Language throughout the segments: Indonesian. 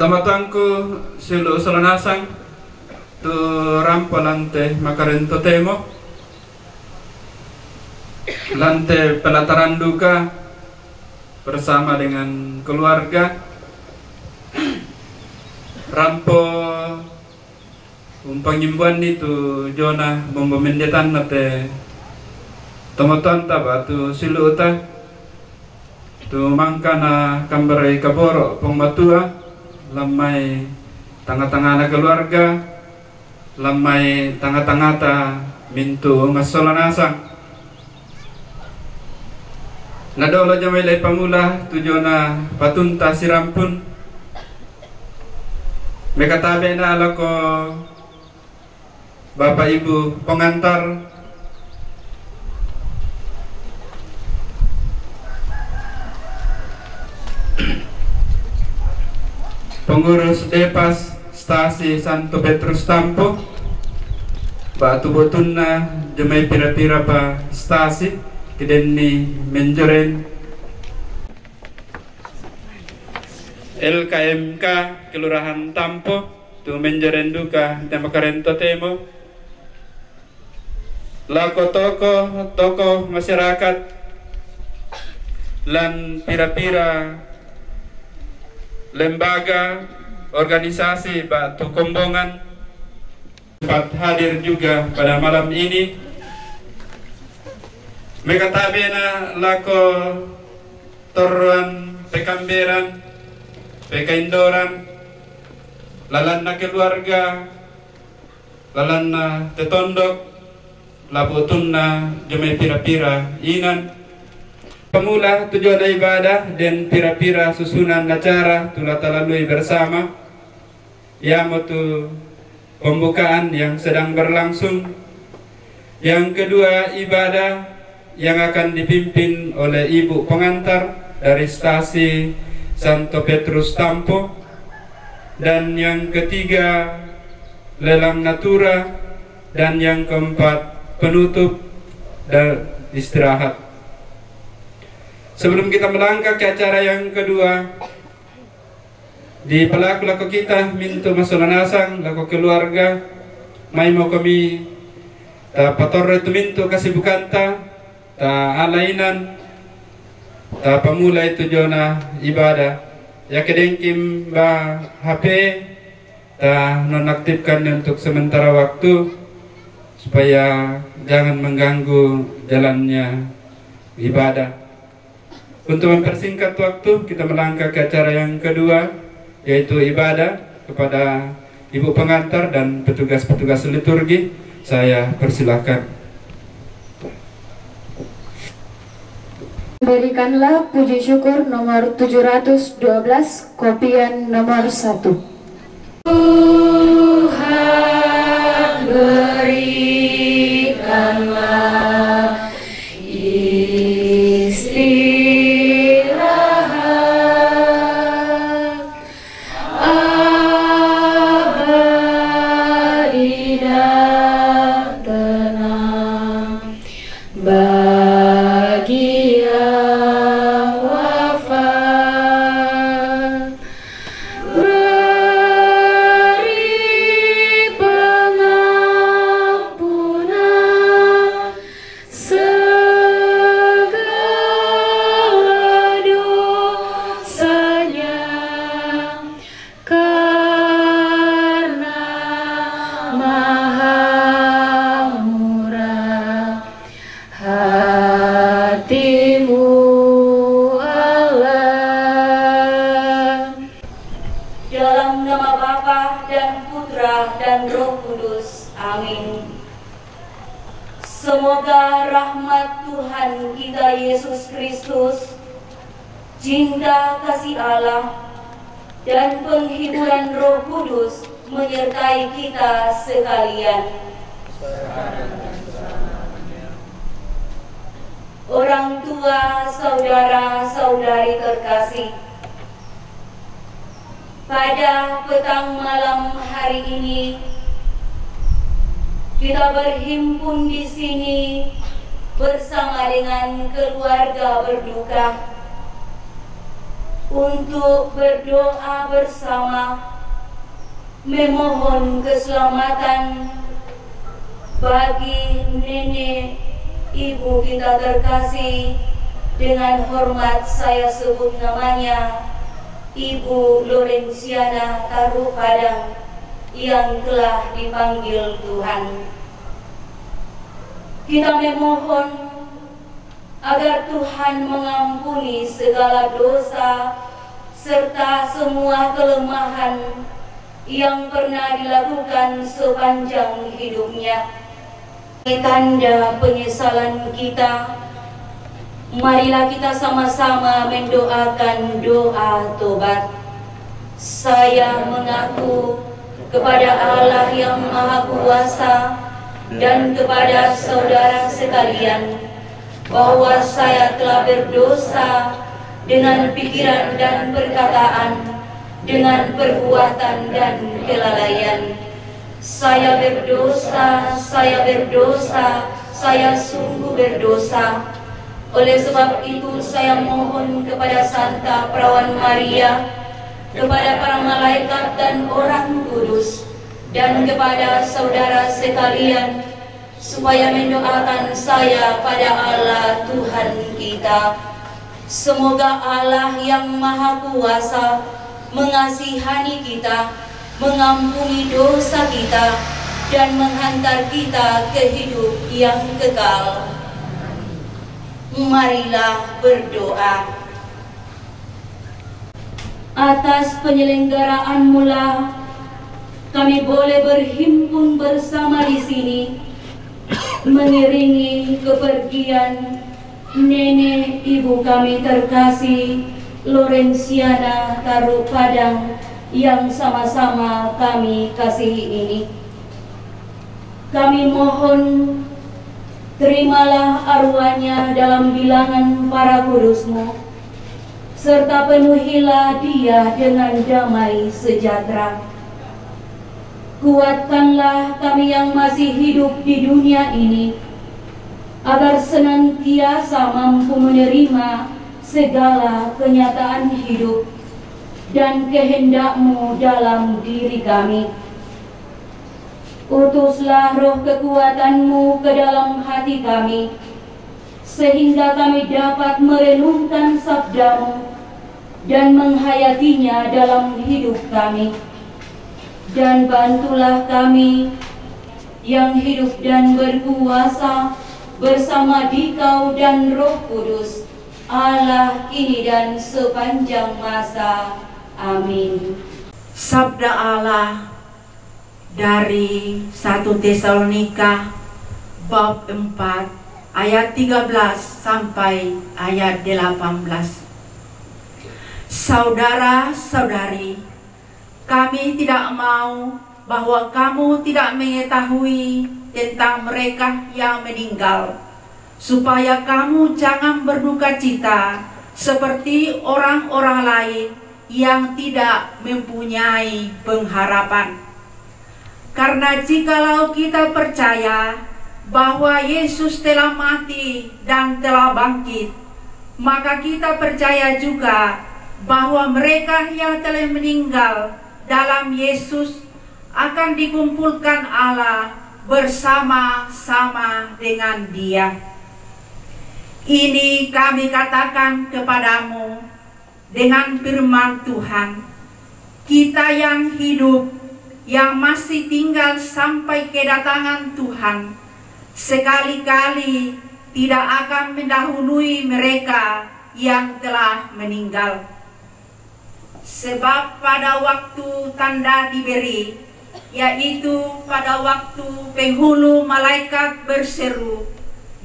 Tamatangku silu salanasang tu rampa lante makarento temo lante pelataran duka bersama dengan keluarga rampo umpangimbuan itu Jona membendetan nate tomoton taba tu silu uta tu mangkana kambarai kaboro pengmatua lamai tengah-tengah na keluarga lamai tengah-tengah ta mintu masolanasang nadolo jamai lai pamula tujona patunta sirampun mekatabe na ala ko bapak ibu pengantar pengurus Depas Stasi Santo Petrus Tampo batu botunna jemai pira-pira pa stasi kidenni menjoren LKMK Kelurahan Tampo tu menjoren duka Temakarento Temo lako toko masyarakat lan pira-pira lembaga organisasi Batu Kombongan sempat hadir juga pada malam ini. Mekatabena lako toruan pekamberan pekaindoran lalan na keluarga lalan na tetondok labutun na jemai pira-pira inan pemula tujuan ibadah dan pira-pira susunan acara tulah lalui bersama ya mutu pembukaan yang sedang berlangsung. Yang kedua ibadah yang akan dipimpin oleh ibu pengantar dari stasi Santo Petrus Tampo, dan yang ketiga lelang natura, dan yang keempat penutup dan istirahat. Sebelum kita melangkah ke acara yang kedua, di pelaku-laku kita mintu masolanasang laku keluarga mai mau kami ta patorre tu mintu kasibukan ta alainan ta pamula itu jona ibadah ya kedengkim ba HP ta nonaktifkan untuk sementara waktu supaya jangan mengganggu jalannya ibadah. Untuk mempersingkat waktu, kita melangkah ke acara yang kedua, yaitu ibadah kepada ibu pengantar dan petugas-petugas liturgi. Saya persilahkan. Berikanlah puji syukur nomor 712, kopian nomor 1. Tuhan berikanlah Semoga rahmat Tuhan kita Yesus Kristus, cinta kasih Allah, dan penghiburan Roh Kudus menyertai kita sekalian. Orang tua, saudara-saudari terkasih, pada petang malam hari ini kita berhimpun di sini bersama dengan keluarga berduka untuk berdoa bersama memohon keselamatan bagi nenek ibu kita terkasih. Dengan hormat saya sebut namanya Ibu Lorenciana Taruh Padang yang telah dipanggil Tuhan. Kita memohon agar Tuhan mengampuni segala dosa serta semua kelemahan yang pernah dilakukan sepanjang hidupnya. Tanda penyesalan kita, marilah kita sama-sama mendoakan doa tobat. Saya mengaku kepada Allah yang Maha Kuasa dan kepada saudara sekalian bahwa saya telah berdosa dengan pikiran dan perkataan, dengan perbuatan dan kelalaian. Saya berdosa, saya sungguh berdosa. Oleh sebab itu saya mohon kepada Santa Perawan Maria, kepada para malaikat dan orang kudus, dan kepada saudara sekalian, supaya mendoakan saya pada Allah Tuhan kita. Semoga Allah yang Maha Kuasa mengasihani kita, mengampuni dosa kita, dan menghantar kita ke hidup yang kekal. Marilah berdoa. Atas penyelenggaraan mula kami boleh berhimpun bersama di sini mengiringi kepergian nenek ibu kami terkasih Lorenciana Taruh Padang yang sama-sama kami kasihi ini. Kami mohon terimalah arwahnya dalam bilangan para kudus-Mu, serta penuhilah dia dengan damai sejahtera. Kuatkanlah kami yang masih hidup di dunia ini, agar senantiasa mampu menerima segala kenyataan hidup dan kehendak-Mu dalam diri kami. Utuslah roh kekuatan-Mu ke dalam hati kami, sehingga kami dapat merenungkan sabda-Mu dan menghayatinya dalam hidup kami. Dan bantulah kami yang hidup dan berkuasa bersama Dikau dan Roh Kudus, Allah kini dan sepanjang masa. Amin. Sabda Allah dari 1 Tesalonika bab 4 ayat 13 sampai ayat 18. Saudara-saudari, kami tidak mau bahwa kamu tidak mengetahui tentang mereka yang meninggal, supaya kamu jangan berduka cita seperti orang-orang lain yang tidak mempunyai pengharapan. Karena jikalau kita percaya bahwa Yesus telah mati dan telah bangkit, maka kita percaya juga bahwa mereka yang telah meninggal dalam Yesus akan dikumpulkan Allah bersama-sama dengan Dia. Ini kami katakan kepadamu dengan firman Tuhan, kita yang hidup, yang masih tinggal sampai kedatangan Tuhan, sekali-kali tidak akan mendahului mereka yang telah meninggal. Sebab pada waktu tanda diberi, yaitu pada waktu penghulu malaikat berseru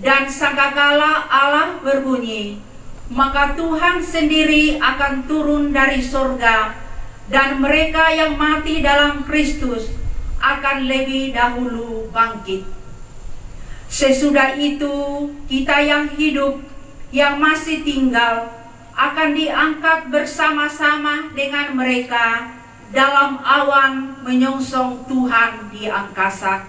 dan sangkakala Allah berbunyi, maka Tuhan sendiri akan turun dari sorga, dan mereka yang mati dalam Kristus akan lebih dahulu bangkit. Sesudah itu kita yang hidup, yang masih tinggal, akan diangkat bersama-sama dengan mereka dalam awan menyongsong Tuhan di angkasa.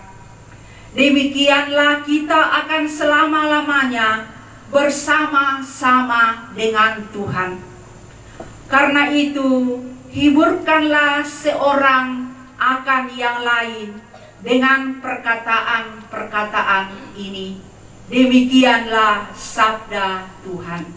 Demikianlah kita akan selama-lamanya bersama-sama dengan Tuhan. Karena itu, hiburkanlah seorang akan yang lain dengan perkataan-perkataan ini. Demikianlah sabda Tuhan.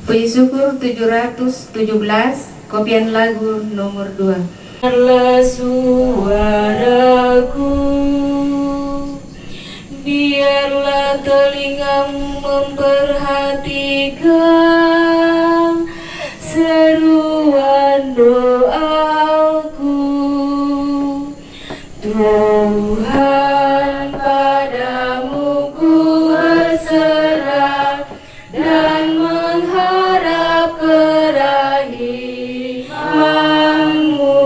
Puji syukur 717, kopian lagu nomor 2. Dengarlah suaraku, biarlah telingamu memperhatikan seruan doaku. Tuhan, padamu ku berserah dan mengharap kerahimanmu.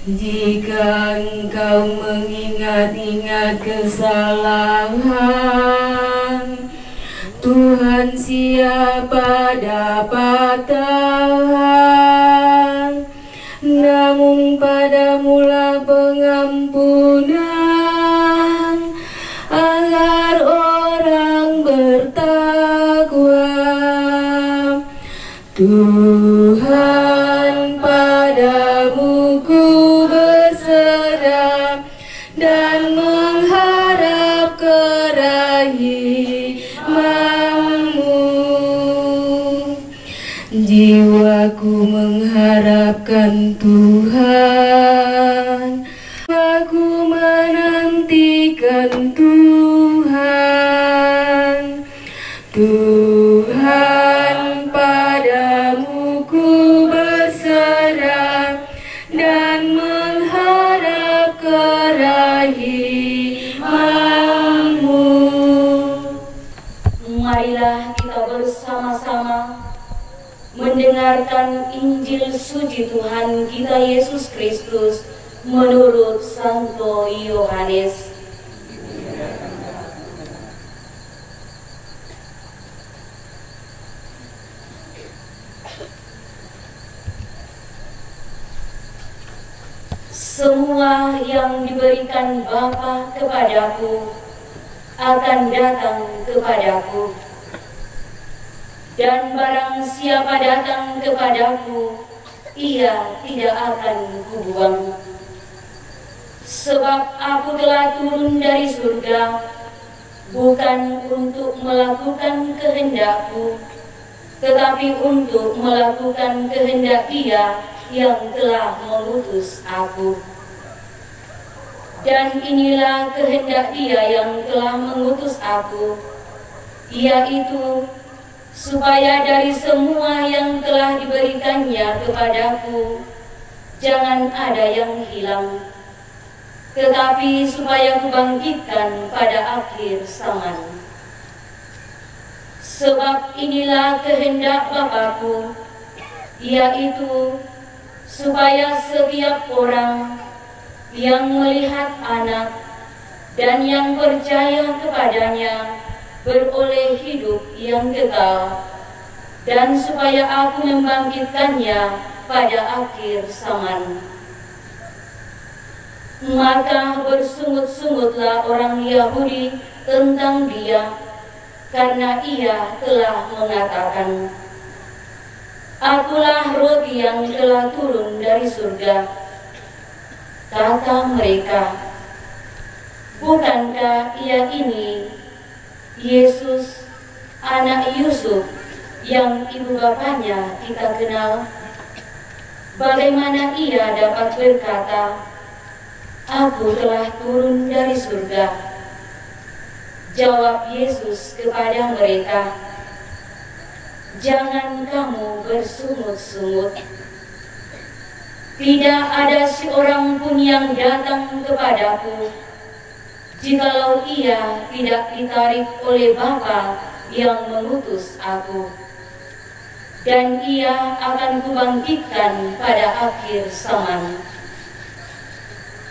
Jika engkau mengingat-ingat kesalahan, Tuhan siapa dapat tahan? Namun padamulah pengampunan agar orang bertakwa. Tuhan, padamu ku berserah dan mengharap kerahimanmu. Jiwaku mengharapkan Tuhan, aku menantikan Tuhan. Tuhan, padamu ku berserah dan mengharap kerahimanmu. Marilah kita bersama-sama mendengarkan Injil suci Tuhan kita Yesus Kristus menurut Santo Yohanes. Semua yang diberikan Bapa kepadaku akan datang kepadaku, dan barang siapa datang kepadaku, ia tidak akan kubuang. Sebab aku telah turun dari surga, bukan untuk melakukan kehendakku, tetapi untuk melakukan kehendak Dia yang telah mengutus aku. Dan inilah kehendak Dia yang telah mengutus aku, yaitu supaya dari semua yang telah diberikannya kepadaku, jangan ada yang hilang, tetapi supaya kubangkitkan pada akhir zaman. Sebab inilah kehendak Bapa-Ku, yaitu supaya setiap orang yang melihat Anak dan yang percaya kepadanya beroleh hidup yang kekal, dan supaya aku membangkitkannya pada akhir zaman. Maka bersungut-sungutlah orang Yahudi tentang Dia, karena Ia telah mengatakan, "Akulah roti yang telah turun dari surga." Kata mereka, "Bukankah Ia ini Yesus, anak Yusuf, yang ibu bapanya kita kenal? Bagaimana Ia dapat berkata, 'Aku telah turun dari surga'?" Jawab Yesus kepada mereka, "Jangan kamu bersungut-sungut. Tidak ada seorang pun yang datang kepadaku, jikalau ia tidak ditarik oleh Bapa yang mengutus aku. Dan Ia akan kubangkitkan pada akhir zaman."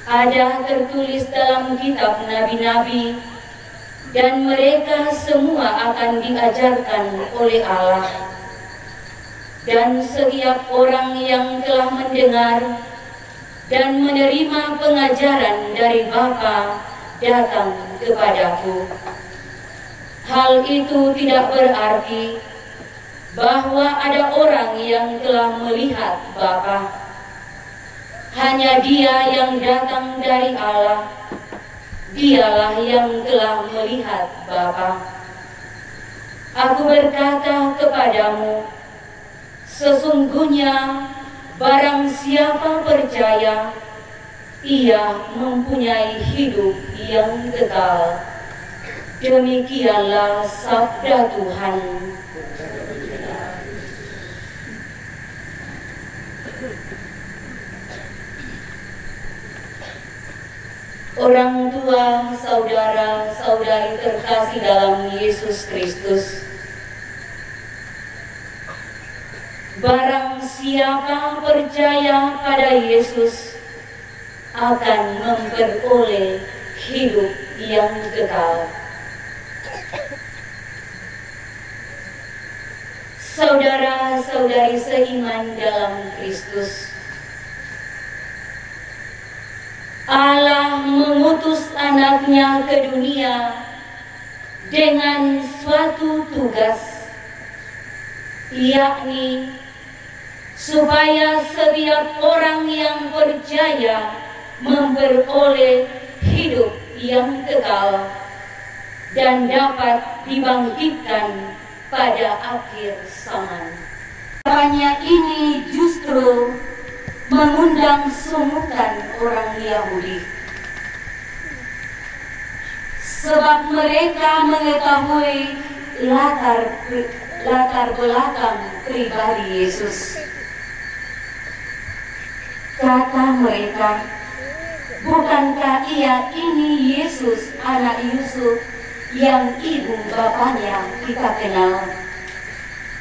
Ada tertulis dalam kitab nabi-nabi, dan mereka semua akan diajarkan oleh Allah. Dan setiap orang yang telah mendengar dan menerima pengajaran dari Bapa datang kepadaku. Hal itu tidak berarti bahwa ada orang yang telah melihat Bapa. Hanya Dia yang datang dari Allah, Dialah yang telah melihat Bapa. Aku berkata kepadamu, sesungguhnya barang siapa percaya, ia mempunyai hidup yang kekal. Demikianlah sabda Tuhan. Orang tua, saudara-saudari terkasih dalam Yesus Kristus, barang siapa percaya pada Yesus akan memperoleh hidup yang kekal. Saudara-saudari seiman dalam Kristus, Allah mengutus anaknya ke dunia dengan suatu tugas, yakni supaya setiap orang yang percaya memperoleh hidup yang kekal dan dapat dibangkitkan pada akhir zaman. Hanya ini justru mengundang sungukan orang Yahudi, sebab mereka mengetahui latar belakang pribadi Yesus. Kata mereka, bukankah ia ini Yesus anak Yusuf yang ibu bapaknya kita kenal?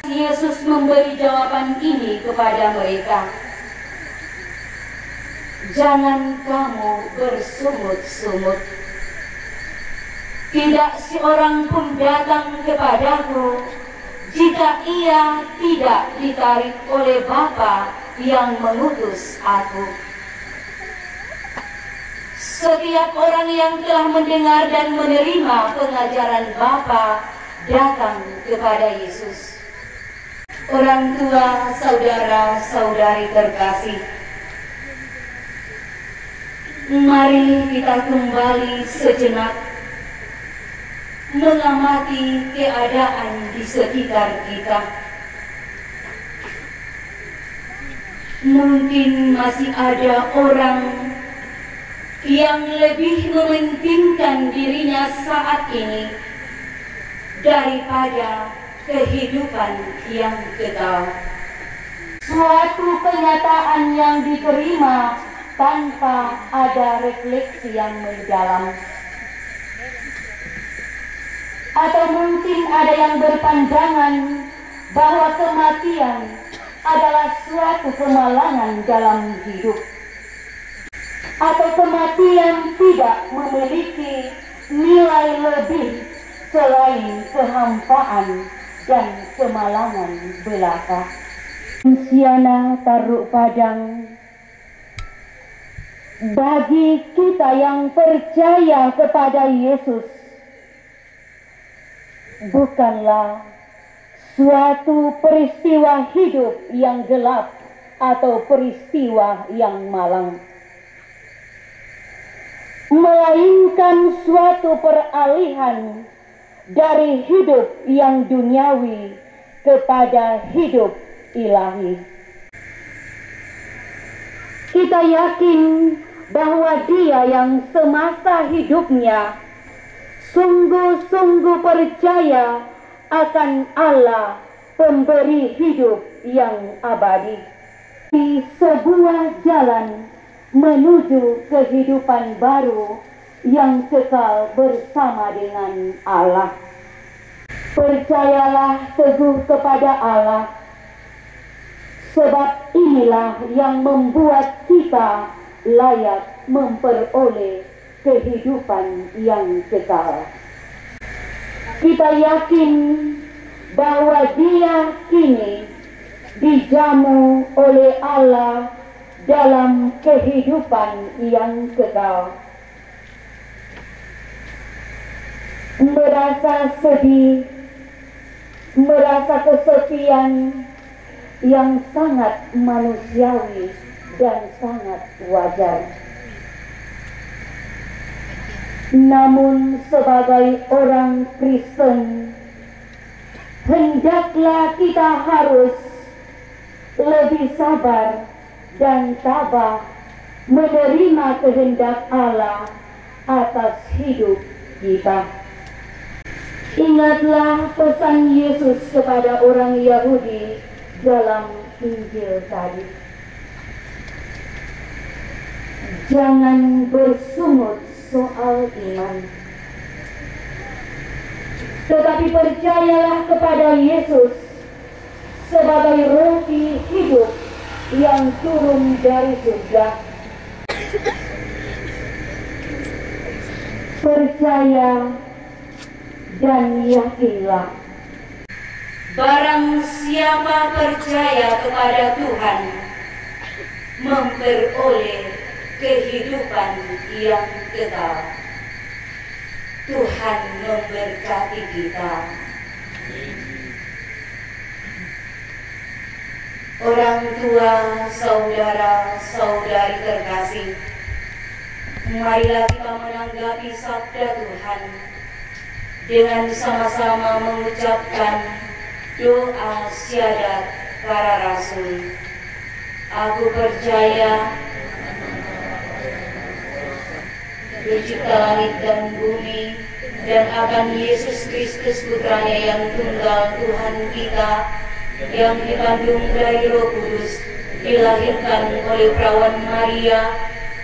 Yesus memberi jawaban ini kepada mereka, jangan kamu bersungut-sungut. Tidak seorang pun datang kepadaku jika ia tidak ditarik oleh Bapa yang mengutus aku. Setiap orang yang telah mendengar dan menerima pengajaran Bapa datang kepada Yesus. Orang tua, saudara-saudari terkasih, mari kita kembali sejenak mengamati keadaan di sekitar kita. Mungkin masih ada orang yang lebih mementingkan dirinya saat ini daripada kehidupan yang kekal. Suatu kenyataan yang diterima tanpa ada refleksi yang mendalam. Atau mungkin ada yang berpandangan bahwa kematian adalah suatu kemalangan dalam hidup, atau kematian tidak memiliki nilai lebih selain kehampaan dan kemalangan belaka. Siana Taruk Padang, bagi kita yang percaya kepada Yesus, bukanlah suatu peristiwa hidup yang gelap atau peristiwa yang malang, melainkan suatu peralihan dari hidup yang duniawi kepada hidup ilahi. Kita yakin bahwa Dia yang semasa hidupnya sungguh-sungguh percaya akan Allah pemberi hidup yang abadi, di sebuah jalan menuju kehidupan baru yang kekal bersama dengan Allah. Percayalah teguh kepada Allah, sebab inilah yang membuat kita layak memperoleh kehidupan yang kekal. Kita yakin bahwa Dia kini dijamu oleh Allah dalam kehidupan yang kekal. merasa sedih, merasa kesepian yang sangat manusiawi dan sangat wajar. Namun sebagai orang Kristen, hendaklah kita harus lebih sabar dan tabah menerima kehendak Allah atas hidup kita. Ingatlah pesan Yesus kepada orang Yahudi dalam Injil tadi. Jangan bersungut soal iman, tetapi percayalah kepada Yesus sebagai roti hidup yang turun dari surga. Percaya dan yakinlah. Barang siapa percaya kepada Tuhan, memperoleh kehidupan yang kekal. Tuhan memberkati kita. Orang tua, saudara-saudari terkasih, marilah kita menanggapi sabda Tuhan dengan sama-sama mengucapkan doa syahadat para rasul. Aku percaya pencipta langit dan bumi, dan akan Yesus Kristus putranya yang tunggal Tuhan kita, yang dikandung dari Roh Kudus, dilahirkan oleh perawan Maria,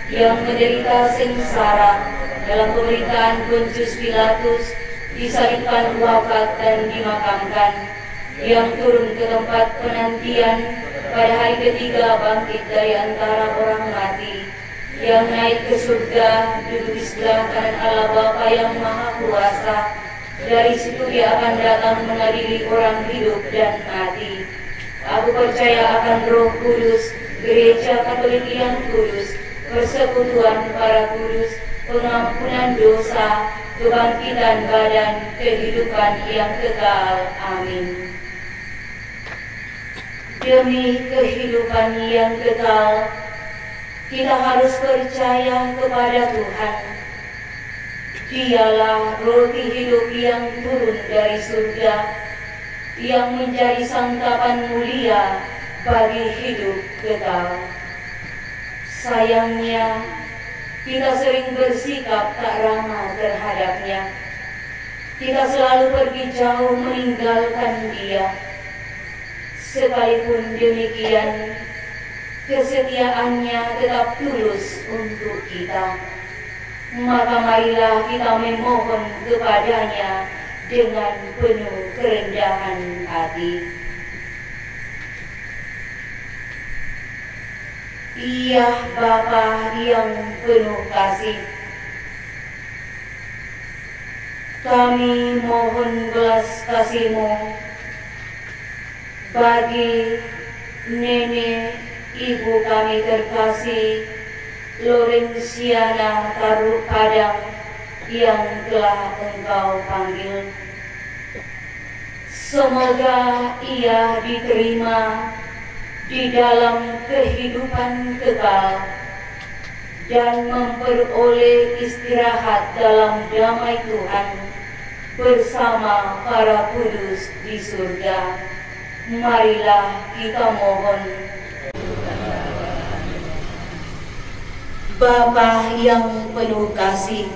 yang menderita sengsara dalam pemerintahan Pontius Pilatus, disalibkan, wafat dan dimakamkan, yang turun ke tempat penantian, pada hari ketiga bangkit dari antara orang mati, yang naik ke surga, duduk di sebelah kanan Allah Bapa yang Maha Kuasa. Dari situ Dia akan datang mengadili orang hidup dan mati. Aku percaya akan Roh Kudus, Gereja Katolik yang kudus, persekutuan para kudus, pengampunan dosa, kebangkitan badan, kehidupan yang kekal. Amin. Demi kehidupan yang kekal, kita harus percaya kepada Tuhan. Dialah roti hidup yang turun dari surga, yang menjadi santapan mulia bagi hidup kekal. Sayangnya, kita sering bersikap tak ramah terhadapnya. Kita selalu pergi jauh meninggalkan Dia. Sekalipun demikian, kesetiaannya tetap tulus untuk kita. Maka marilah kita memohon kepadanya dengan penuh kerendahan hati. Ya Bapa yang penuh kasih, kami mohon belas kasih-Mu bagi nenek ibu kami terkasih Lorenciana Taruh Padang yang telah Engkau panggil. Semoga ia diterima di dalam kehidupan kekal dan memperoleh istirahat dalam damai Tuhan bersama para kudus di surga. Marilah kita mohon. Bapa yang penuh kasih,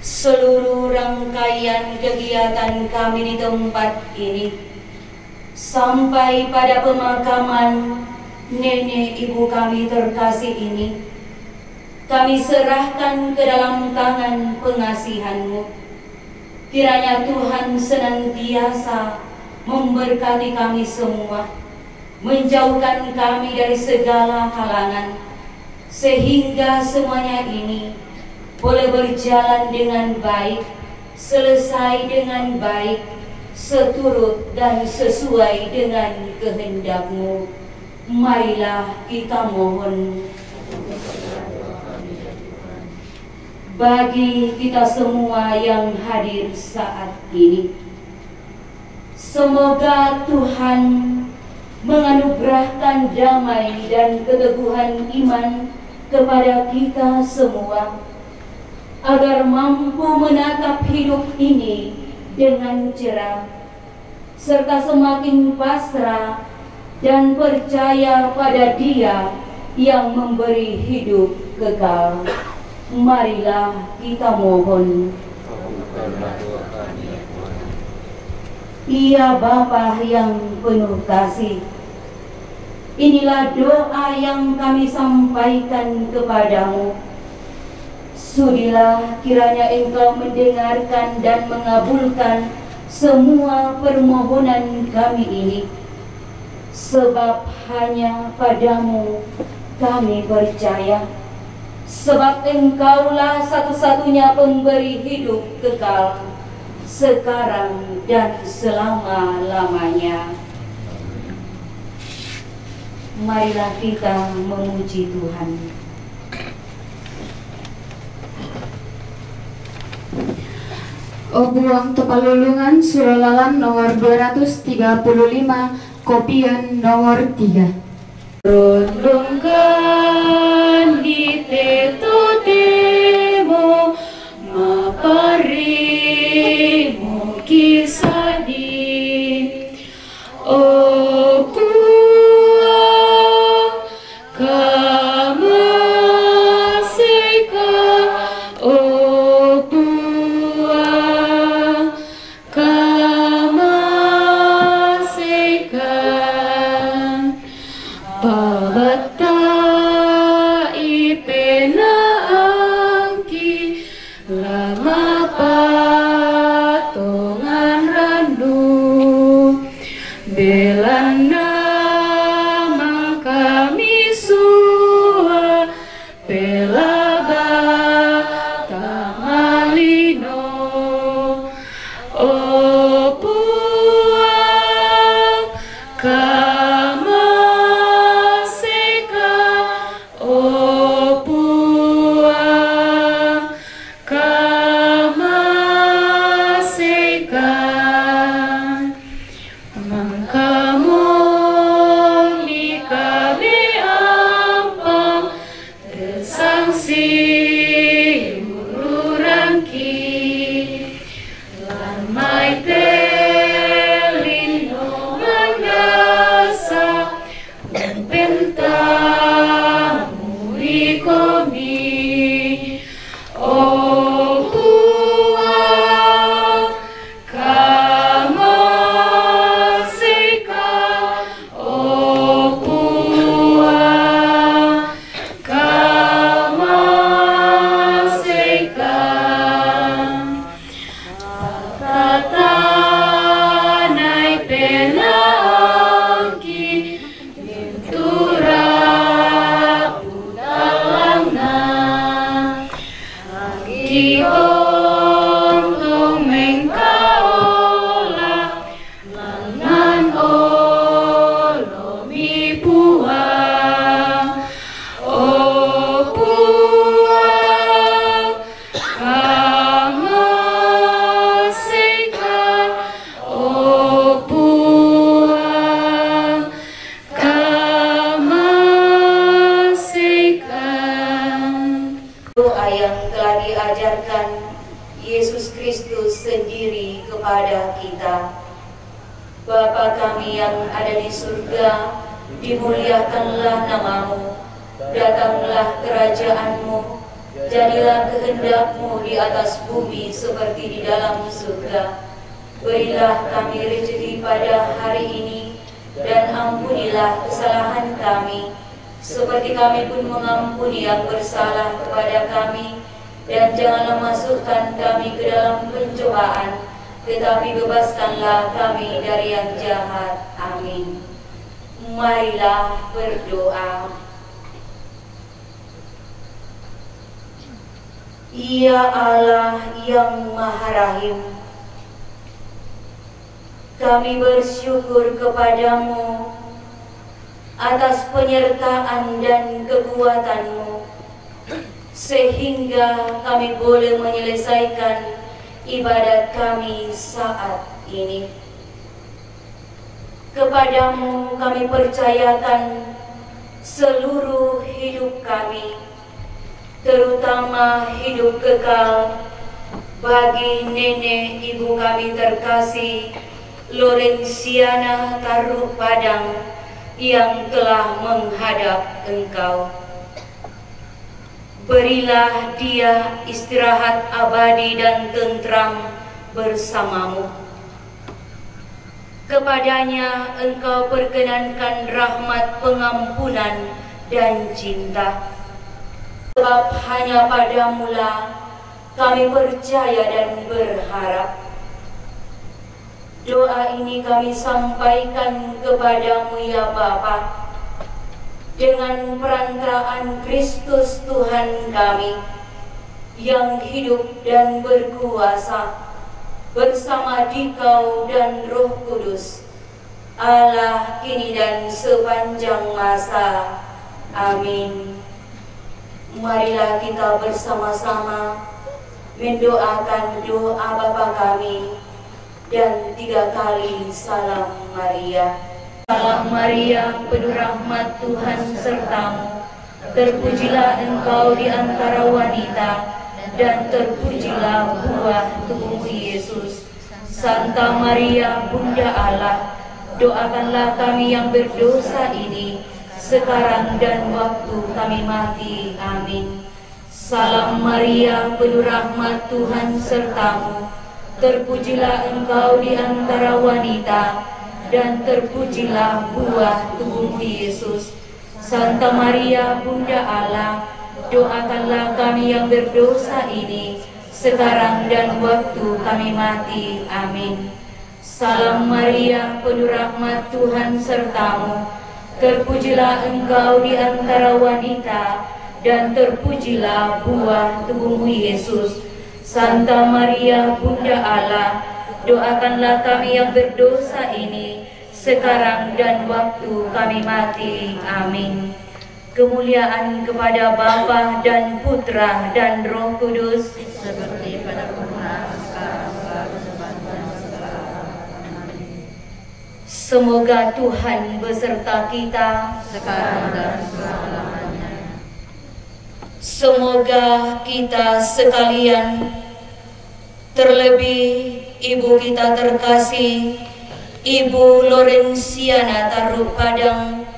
seluruh rangkaian kegiatan kami di tempat ini sampai pada pemakaman nenek ibu kami terkasih ini, kami serahkan ke dalam tangan pengasihan-Mu. Kiranya Tuhan senantiasa memberkati kami semua, menjauhkan kami dari segala halangan, sehingga semuanya ini boleh berjalan dengan baik, selesai dengan baik, seturut dan sesuai dengan kehendak-Mu. Marilah kita mohon. bagi kita semua yang hadir saat ini. Semoga Tuhan menganugerahkan damai dan keteguhan iman kepada kita semua, agar mampu menatap hidup ini dengan cerah, serta semakin pasrah dan percaya pada Dia yang memberi hidup kekal. Marilah kita mohon. Ya Bapa yang penuh kasih, inilah doa yang kami sampaikan kepadamu. Sudilah kiranya Engkau mendengarkan dan mengabulkan semua permohonan kami ini, sebab hanya padamu kami percaya, sebab Engkaulah satu-satunya pemberi hidup kekal, sekarang dan selama-lamanya. Marilah kita memuji Tuhan. Obuang Tepalulungan Suralalan nomor 235, kopian nomor 3. Rundungkan di teto temo maparimu kisadi o puang kamaseka o puang kamaseka Pabata ipena angki lama patongan randu belana kami sua pelaba tamalino o puang doa yang telah diajarkan Yesus Kristus sendiri kepada kita. Bapa kami yang ada di surga, dimuliakanlah namamu, datanglah kerajaanmu, jadilah kehendak-Mu di atas bumi seperti di dalam surga. Berilah kami rezeki pada hari ini, dan ampunilah kesalahan kami, seperti kami pun mengampuni yang bersalah kepada kami. Dan janganlah masukkan kami ke dalam pencobaan, tetapi bebaskanlah kami dari yang jahat. Amin. Marilah berdoa. Ya Allah yang Maha Rahim, kami bersyukur kepadamu atas penyertaan dan kekuatan-Mu, sehingga kami boleh menyelesaikan ibadat kami saat ini. Kepadamu kami percayakan seluruh hidup kami, terutama hidup kekal bagi nenek ibu kami terkasih Lorenciana Taruk Padang yang telah menghadap Engkau. Berilah dia istirahat abadi dan tentram bersamamu. Kepadanya Engkau perkenankan rahmat pengampunan dan cinta. Sebab hanya padamulah kami percaya dan berharap. Doa ini kami sampaikan kepadamu ya Bapa, dengan perantaraan Kristus Tuhan kami, yang hidup dan berkuasa bersama Dikau dan Roh Kudus, Allah kini dan sepanjang masa. Amin. Marilah kita bersama-sama mendoakan doa Bapa kami dan 3 kali salam Maria. Salam Maria, penuh rahmat Tuhan sertamu, terpujilah engkau di antara wanita, dan terpujilah buah tubuhmu Yesus. Santa Maria, Bunda Allah, doakanlah kami yang berdosa ini, sekarang dan waktu kami mati. Amin. Salam Maria, penuh rahmat Tuhan sertamu, terpujilah engkau di antara wanita, dan terpujilah buah tubuhmu Yesus. Santa Maria, Bunda Allah, doakanlah kami yang berdosa ini, sekarang dan waktu kami mati. Amin. Salam Maria, penuh rahmat Tuhan sertamu, terpujilah engkau di antara wanita, dan terpujilah buah tubuhmu Yesus. Santa Maria, Bunda Allah, doakanlah kami yang berdosa ini, sekarang dan waktu kami mati. Amin. Kemuliaan kepada Bapa dan Putra dan Roh Kudus, seperti pada permulaan, sekarang, selalu, sepanjang segala abad. Amin. Semoga Tuhan beserta kita, sekarang dan selama-lamanya. Semoga kita sekalian, terlebih ibu kita terkasih, Ibu Lorenciana Taruk Padang,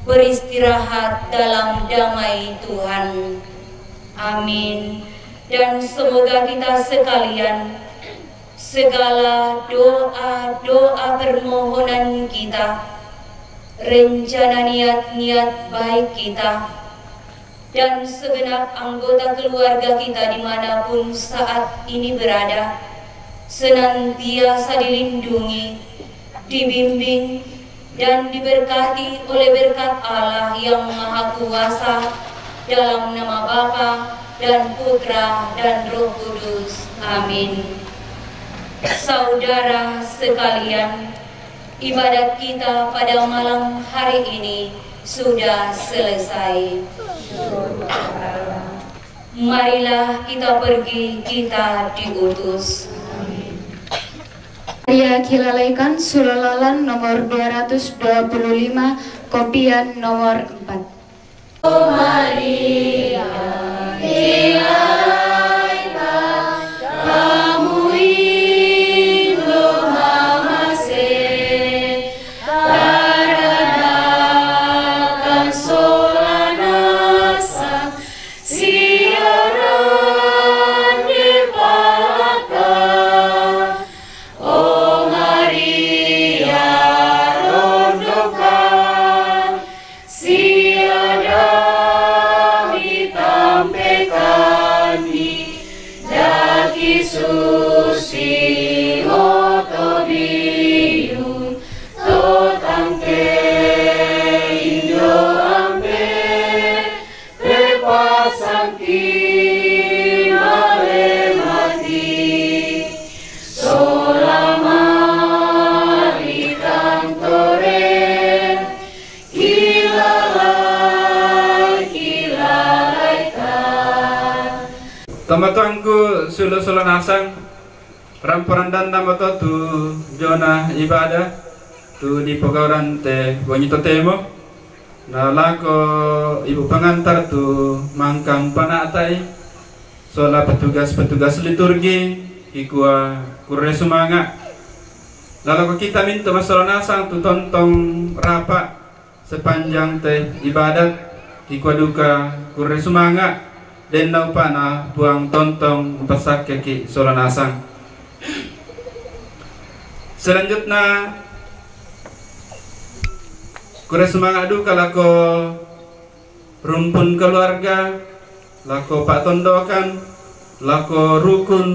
beristirahat dalam damai Tuhan. Amin. Dan semoga kita sekalian, segala doa-doa permohonan kita, rencana niat-niat baik kita, dan segenap anggota keluarga kita dimanapun saat ini berada, senantiasa dilindungi, dibimbing, dan diberkati oleh berkat Allah yang Maha Kuasa, dalam nama Bapa dan Putra dan Roh Kudus. Amin. Saudara sekalian, ibadat kita pada malam hari ini sudah selesai. Marilah kita pergi, kita diutus. Maria Kilalaikan Sulalalan nomor 225, kopian nomor 4. Oh Maria, Kilalaikan, kamu Indo Mamase, Taradakan Solanasa, Siaran Dipalaka. Oh Maria, rondokan siada ditampaikan di daki susi otodium totangke Indo ambe repasangki male mati solama di kantore kilalaikan sulo nasang ramporan dan nama tu jona ibadah tu di pegawai te bonito temo na lako ibu pengantar tu mangkang panatai sola petugas liturgi ikua kurre sumanga lalu kita minta masalah nasang tu tontong rapat sepanjang teh ibadat ikua duka kurre sumanga dan naupa na buang tontong pasak kaki sola nasang. Selanjutnya kurre sumanga duka lako rumpun keluarga lako pak tondokan lako rukun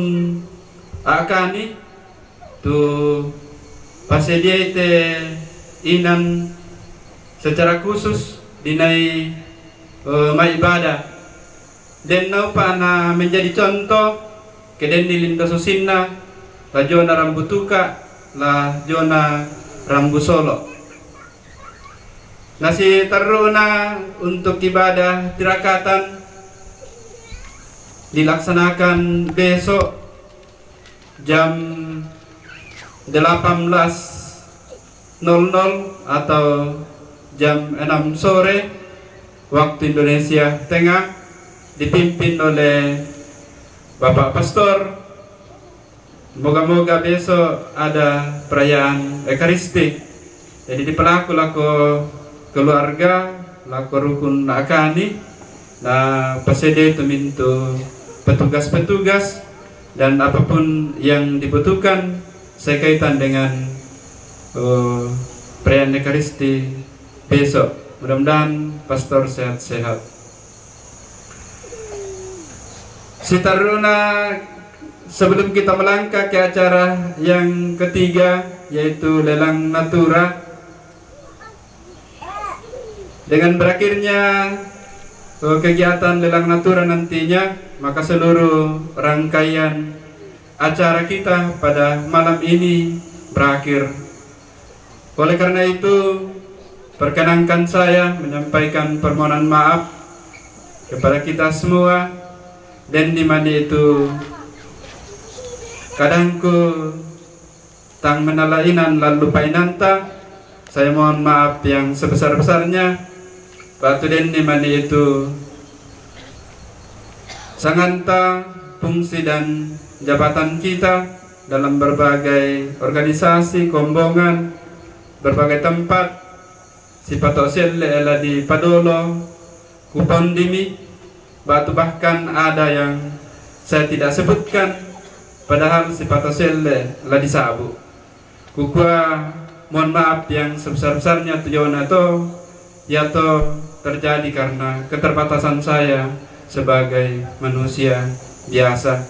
akani tu pasedia ite inan secara khusus dinai mai ibadah dan naupa na menjadi contoh keden di linda susinna la jona rambutuka la jona rambu solo nasi teruna untuk ibadah tirakatan dilaksanakan besok jam 18.00 atau jam 6 sore waktu Indonesia Tengah dipimpin oleh Bapak Pastor. Moga-moga besok ada perayaan Ekaristi. Jadi di pelaku lako keluarga, lako rukun akani, nah pasede itu mintu petugas-petugas dan apapun yang dibutuhkan sekaitan dengan perayaan Ekaristi besok. Mudah-mudahan Pastor sehat-sehat. Sitaruna sebelum kita melangkah ke acara yang ketiga yaitu lelang natura, dengan berakhirnya kegiatan lelang natura nantinya maka seluruh rangkaian acara kita pada malam ini berakhir. Oleh karena itu perkenankan saya menyampaikan permohonan maaf kepada kita semua. Dan di mana itu kadangku tang menalainan lalu painanta, saya mohon maaf yang sebesar-besarnya. Batu den di mana itu sanganta fungsi dan jabatan kita dalam berbagai organisasi, kombongan, berbagai tempat sifat oselle ela di Padolo, Kupondimi. Batu bahkan ada yang saya tidak sebutkan padahal sifat oselle la disabu. Kukua mohon maaf yang sebesar-besarnya tujuan atau yato terjadi karena keterbatasan saya sebagai manusia biasa.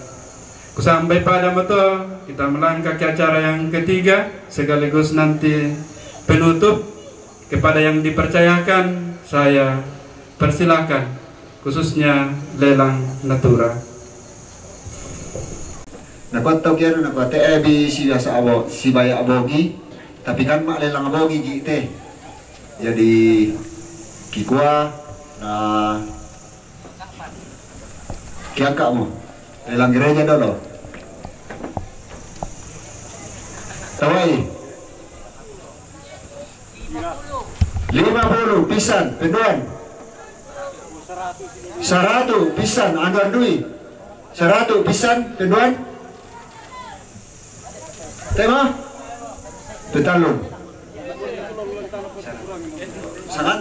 Sampai pada moto kita melangkah ke acara yang ketiga sekaligus nanti penutup. Kepada yang dipercayakan saya persilakan, khususnya lelang natura. Nakot tau kira nakot ebi si baya abogi, tapi kan mak lelang abogi gitu. Jadi kikua na kiangka mo lelang gereja dulu. Tawai 50 pisan peduan 100 pisan anduan dui 100 pisan peduan tema betalun sangat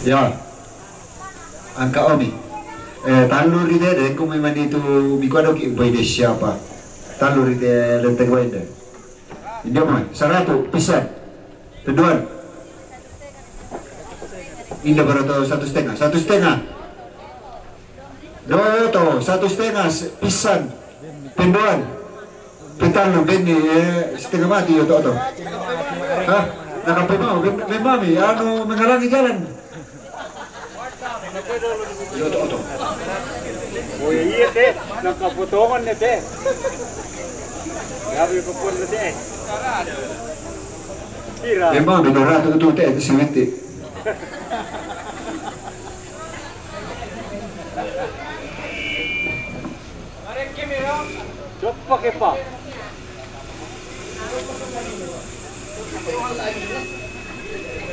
ya angka omi talur ide dan kumi mandi itu mikuado ki boide siapa talur ide lenteng boide ini mah 100 pisan peduan ini berapa 1,5 Doto 1,5 pisan penduan Petalo Benny setengah mati ya Toto. Hah? Nakapemau Mami ano menghalangi jalan. Ya Toto. Oh iya teh, nakapotongan na teh. Grabe pa po na teh. Tira. Memang benar itu teh itu simiti. Cok pakai pa.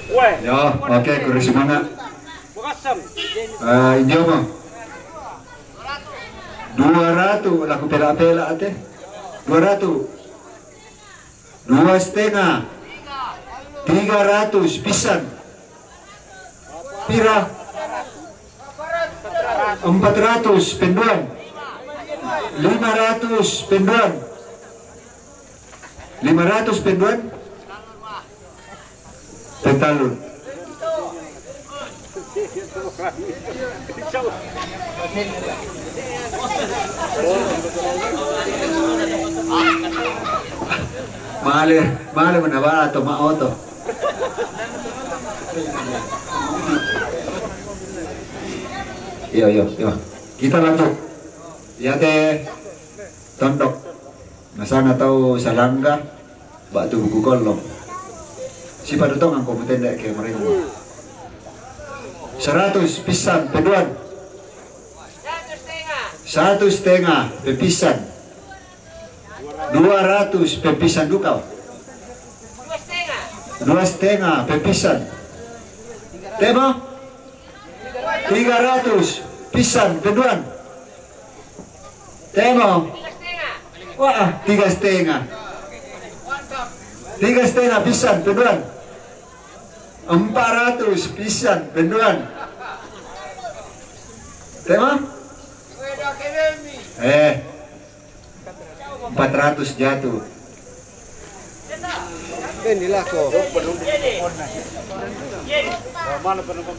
Weh. Ya, oke, kurang semangat. Makasam. Indio mo. 200 laku pela-pela ate. 200. 2,5. 300 pisan. Pira. 400 penduan. 500 penduan. 500 penduan. Petalun. Male menawar atau auto. Yo. Kita lanjut. Ya teh tondok. Nasana tahu salangga batu buku kolong. Si padutong ang kompeten dek kayak mereka. 100 pisan peduan. 1,5 pepisan. 200 pepisan dukau. 2,5 pepisan. Tema 300 pisan peduan. Tema wah 3,5. 3,5 pisan peduan. 400 pisan penduan. Tema 400 jatuh. Inilah ko. Mana penumpang?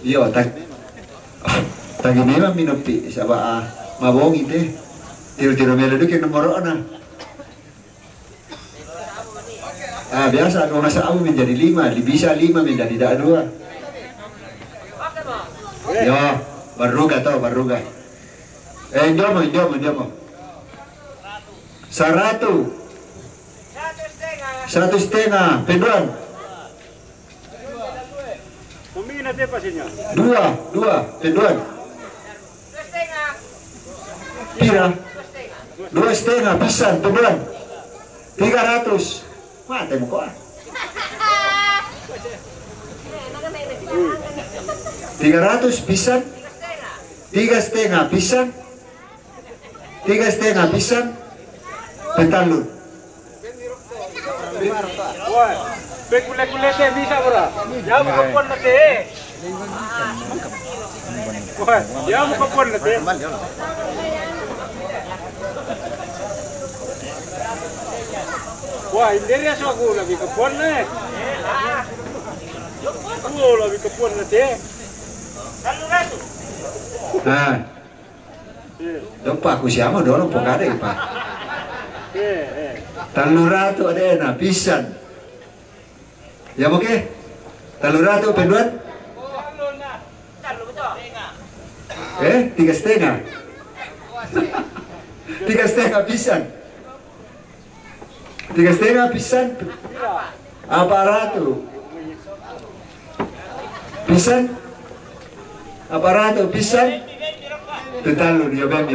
Iya, tagi memang minupi sabah mabong itu. Tiro meloduk yang nomor ana. Biasa kalau masa aku menjadi 5, bisa 5 menjadi tidak 2. Ya, baruga. Indomo. 100. 1,5 penduan. Pemina te pasinya. 2 penduan. Pira. 2,5 pisan penduan. 300. Mate mo ko ah. 300 pisan. 3,5 pisan. 3,5 pisan. Pentalun. Wah, pekule-kule teh bisa bro. Ya mau kapon na teh. Wah, ya mau kapon na teh. Wah, ini dia aku lebih kapon na. Aku lebih kapon na teh. Nah. Lupa aku siapa dorong pokade Pak. Taluratu ada na pisan. Ya oke. Taluratu penduan. 3,5. 3,5 pisan. 3,5 pisan. Aparato. Pisan. Aparato pisan. Tetalun yo bemi.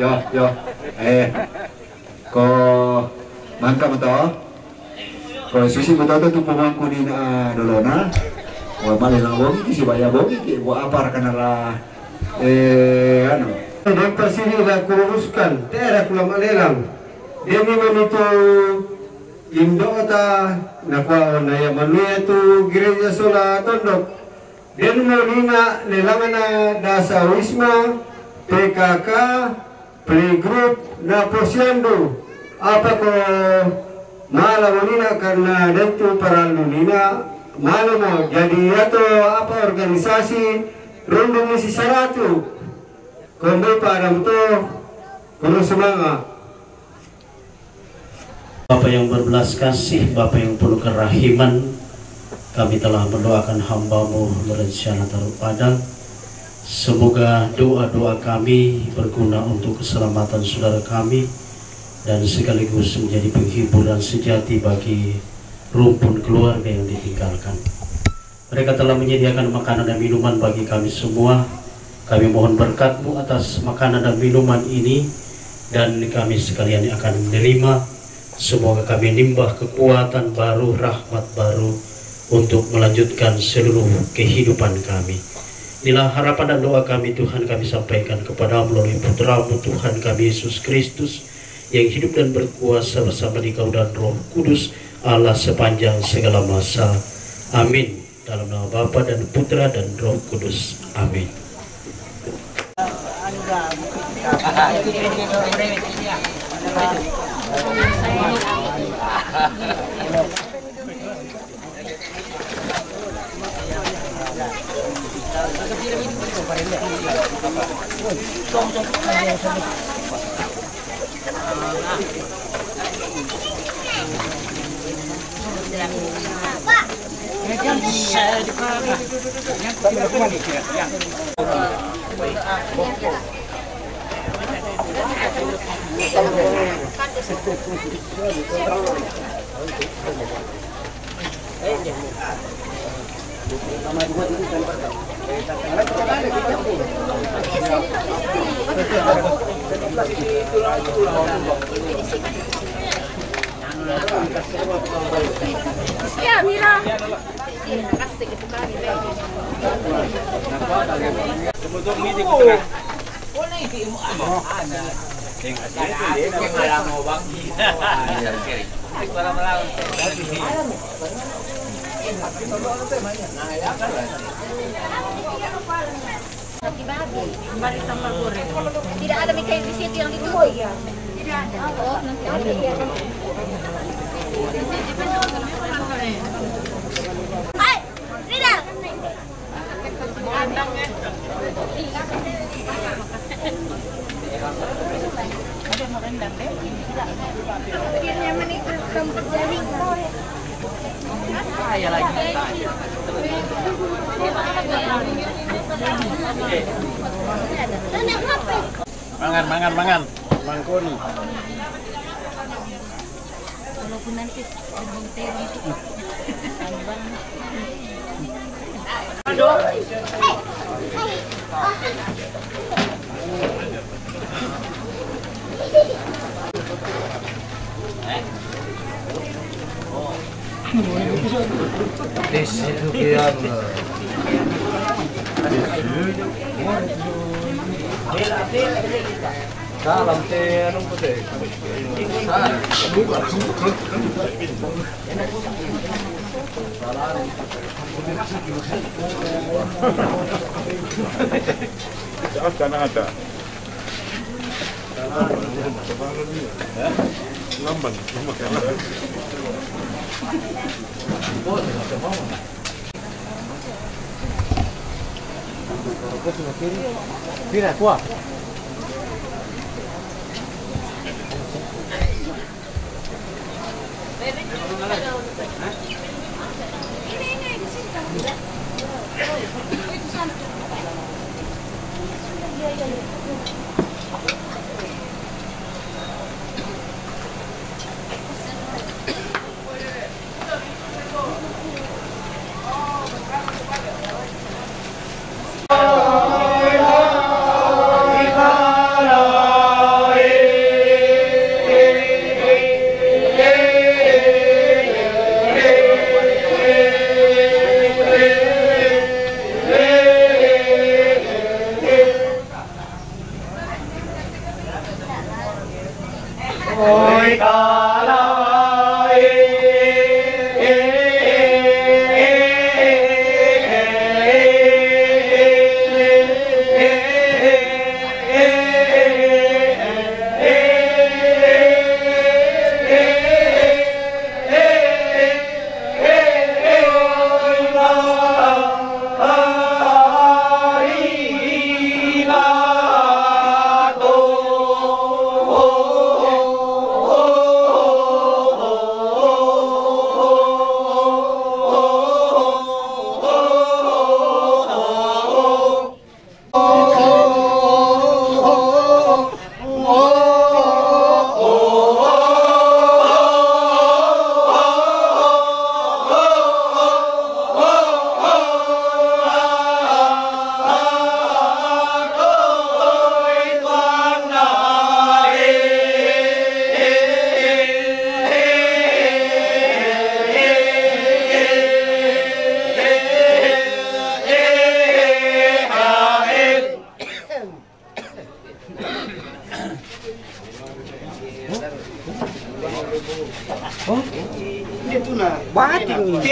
Yo. Ko mangka mo to. Ko susi mo to pumangko ni na dolona. Wa mali lang bogi si baya bogi ki wa apar kanala ano. Dokter sini dah kuruskan, tiada kulam alelang. Demi menito Indo ta nakwa na ya manuya tu gereja sola tondok. Den mo nina nelangan na dasa wisma PKK playgroup na posyandu. Apa ko malamanina karena datu para nunina mana mau jadi atau apa organisasi Rondo Misi Saratu kembali pada betul kuno semangat. Bapa yang berbelas kasih, Bapa yang penuh kerahiman, kami telah mendoakan hamba-Mu berencana taruh padang. Semoga doa-doa kami berguna untuk keselamatan saudara kami dan sekaligus menjadi penghiburan sejati bagi rumpun keluarga yang ditinggalkan. Mereka telah menyediakan makanan dan minuman bagi kami semua. Kami mohon berkat-Mu atas makanan dan minuman ini, dan kami sekalian akan menerima. Semoga kami nimbah kekuatan baru, rahmat baru untuk melanjutkan seluruh kehidupan kami. Inilah harapan dan doa kami Tuhan, kami sampaikan kepada melalui Putra-Mu Tuhan kami Yesus Kristus yang hidup dan berkuasa bersama Dikau dan Roh Kudus Allah sepanjang segala masa. Amin. Dalam nama Bapa dan Putra dan Roh Kudus. Amin. Ya, mira. Tidak ada mie kayak di situ yang ditunggu ya. Tidak ada. Oh, nanti ada ya. Hai, Rida. Ada merendam deh. Akhirnya menikah tempat jaring. Saya lagi. Mangan. Mangkoni. Walaupun nanti berbong terong. Salam teh anong putih. Karena ada. Lamban, Mira, qua.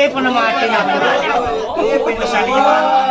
apa nama artinya? Persalinan.